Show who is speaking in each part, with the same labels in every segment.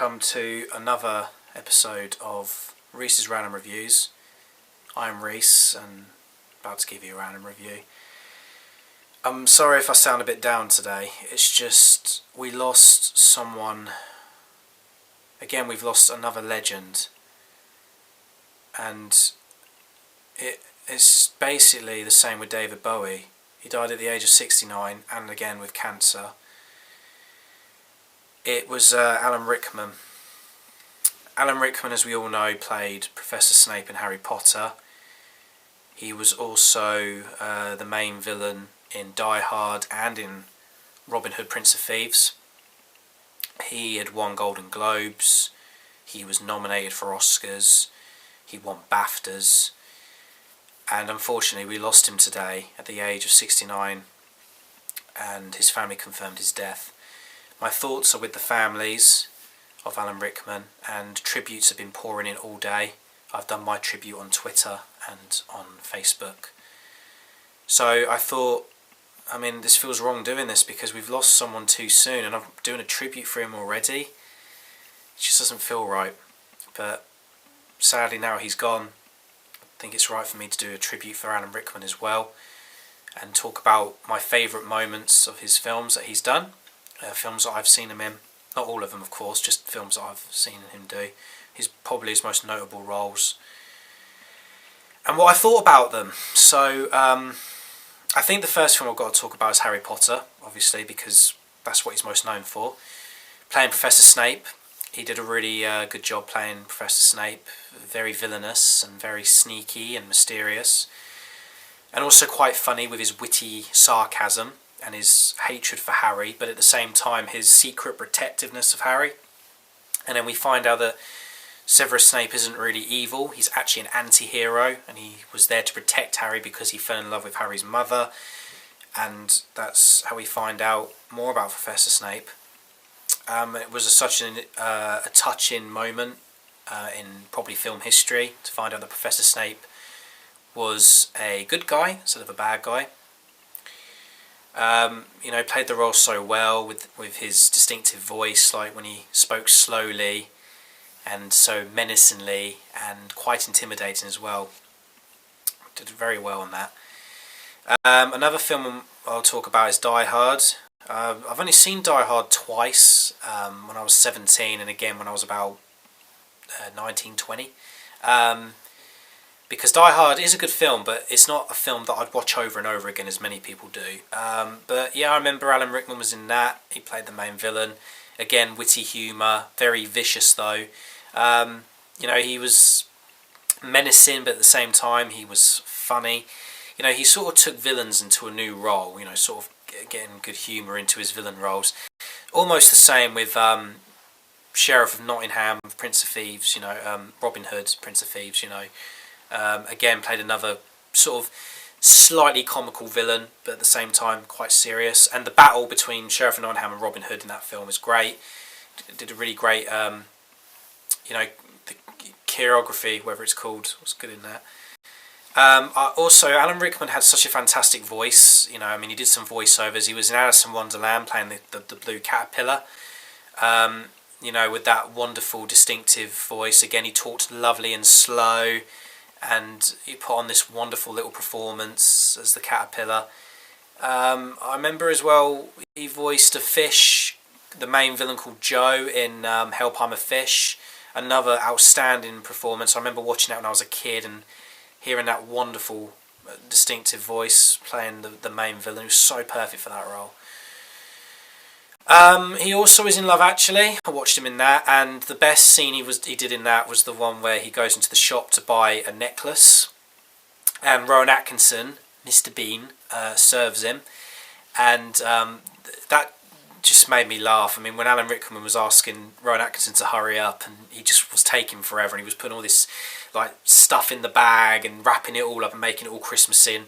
Speaker 1: welcome to another episode of Reese's Random Reviews. I'm Reese and about to give you a random review. I'm sorry if I sound a bit down today. It's just we lost someone. Again, we've lost another legend, and it's basically the same with David Bowie. He died at the age of 69, and again with cancer. It was Alan Rickman. Alan Rickman, as we all know, played Professor Snape in Harry Potter. He was also the main villain in Die Hard and in Robin Hood, Prince of Thieves. He had won Golden Globes. He was nominated for Oscars. He won BAFTAs. And unfortunately we lost him today at the age of 69, and his family confirmed his death. My thoughts are with the families of Alan Rickman, and tributes have been pouring in all day. I've done my tribute on Twitter and on Facebook. So I thought, this feels wrong doing this because we've lost someone too soon, and I'm doing a tribute for him already. It just doesn't feel right. But sadly now he's gone. I think it's right for me to do a tribute for Alan Rickman as well, and talk about my favourite moments of his films that he's done. Films that I've seen him in. Not all of them, of course, just films that I've seen him do. Probably his most notable roles. And what I thought about them. So, I think the first film I've got to talk about is Harry Potter, obviously, because that's what he's most known for. Playing Professor Snape. He did a really good job playing Professor Snape. Very villainous and very sneaky and mysterious. And also quite funny with his witty sarcasm and his hatred for Harry, but at the same time his secret protectiveness of Harry. And then we find out that Severus Snape isn't really evil. He's actually an anti-hero, and he was there to protect Harry because he fell in love with Harry's mother. And that's how we find out more about Professor Snape. It was such a touching moment in probably film history to find out that Professor Snape was a good guy instead of a bad guy. Played the role so well with his distinctive voice, like when he spoke slowly and so menacingly and quite intimidating as well. Did very well on that. Another film I'll talk about is Die Hard. I've only seen Die Hard twice, when I was 17 and again when I was about 19, 20. Because Die Hard is a good film, but it's not a film that I'd watch over and over again as many people do. But yeah, I remember Alan Rickman was in that. He played the main villain. Again, witty humour, very vicious though. He was menacing, but at the same time he was funny. He sort of took villains into a new role, sort of getting good humour into his villain roles. Almost the same with Sheriff of Nottingham, Prince of Thieves, Robin Hood, Prince of Thieves, again played another sort of slightly comical villain, but at the same time quite serious. And the battle between Sheriff of Nottingham and Robin Hood in that film is great. Did a really great, the choreography, whatever it's called, was good in that. Also, Alan Rickman had such a fantastic voice. He did some voiceovers. He was in Alice in Wonderland playing the blue caterpillar. With that wonderful, distinctive voice. Again, he talked lovely and slow, and he put on this wonderful little performance as the caterpillar. I remember as well, he voiced a fish, the main villain called Joe in Help I'm a Fish. Another outstanding performance. I remember watching that when I was a kid and hearing that wonderful, distinctive voice playing the main villain. He was so perfect for that role. He also was in Love Actually. I watched him in that, and the best scene he did in that was the one where he goes into the shop to buy a necklace, and Rowan Atkinson, Mr. Bean, serves him, and that just made me laugh. When Alan Rickman was asking Rowan Atkinson to hurry up, and he just was taking forever, and he was putting all this stuff in the bag and wrapping it all up and making it all Christmassy, and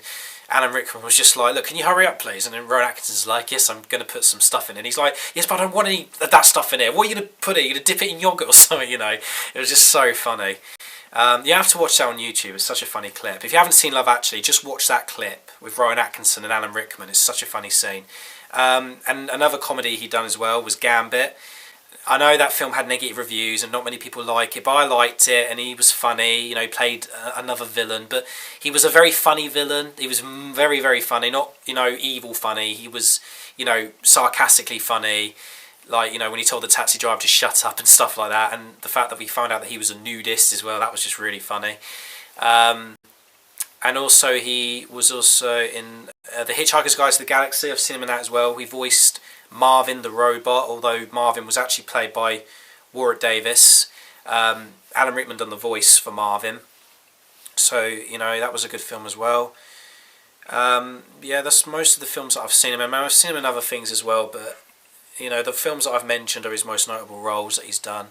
Speaker 1: Alan Rickman was just like, look, can you hurry up please? And then Rowan Atkinson's like, yes, I'm going to put some stuff in it. And he's like, yes, but I don't want any of that stuff in it. What are you going to put it? Are you going to dip it in yogurt or something, It was just so funny. You have to watch that on YouTube. It's such a funny clip. If you haven't seen Love Actually, just watch that clip with Rowan Atkinson and Alan Rickman. It's such a funny scene. And another comedy he'd done as well was Gambit. I know that film had negative reviews and not many people like it, but I liked it, and he was funny. You know, he played another villain, but he was a very funny villain. He was very, very funny. Not, you know, evil funny. He was, you know, sarcastically funny. Like, you know, when he told the taxi driver to shut up and stuff like that. And the fact that we found out that he was a nudist as well, that was just really funny. And also, he was also in The Hitchhiker's Guide to the Galaxy. I've seen him in that as well. He voiced Marvin the robot, although Marvin was actually played by Warwick Davis. Alan Rickman done the voice for Marvin. So, you know, that was a good film as well. Yeah, that's most of the films that I've seen him in. I've seen him in other things as well, but, you know, the films that I've mentioned are his most notable roles that he's done.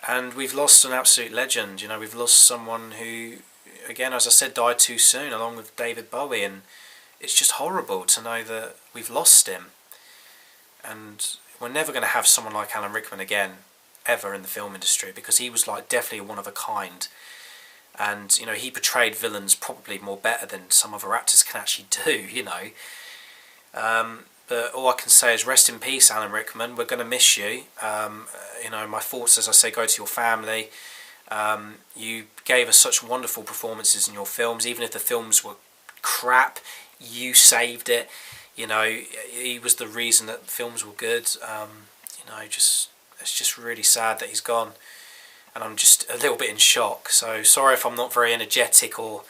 Speaker 1: And we've lost an absolute legend. You know, we've lost someone who, again, as I said, died too soon, along with David Bowie, and it's just horrible to know that we've lost him. And we're never going to have someone like Alan Rickman again, ever, in the film industry, because he was like definitely one of a kind. And, you know, he portrayed villains probably more better than some other actors can actually do, you know. But all I can say is rest in peace, Alan Rickman. We're going to miss you. You know, my thoughts, as I say, go to your family. You gave us such wonderful performances in your films. Even if the films were crap, you saved it. You know, he was the reason that films were good. You know, it's just really sad that he's gone. And I'm just a little bit in shock. So sorry if I'm not very energetic or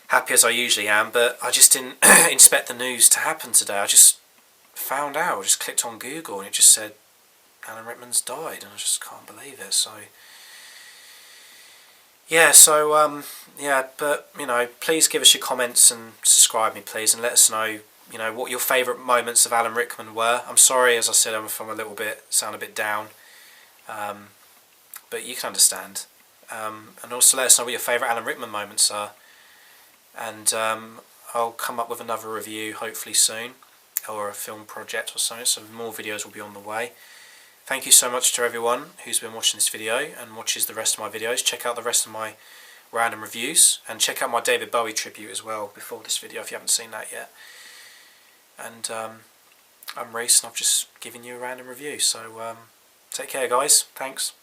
Speaker 1: happy as I usually am, but I just didn't expect the news to happen today. I just found out, I just clicked on Google and it just said Alan Rickman's died, and I just can't believe it. So yeah, yeah, but, you know, please give us your comments and subscribe me, please, and let us know, you know, what your favourite moments of Alan Rickman were. I'm sorry, as I said, if I'm sound a bit down, but you can understand. And also let us know what your favourite Alan Rickman moments are, and I'll come up with another review hopefully soon, or a film project or something, so more videos will be on the way. Thank you so much to everyone who's been watching this video and watches the rest of my videos. Check out the rest of my random reviews, and check out my David Bowie tribute as well before this video if you haven't seen that yet. And I'm Reese, and I've just given you a random review, so take care guys, thanks.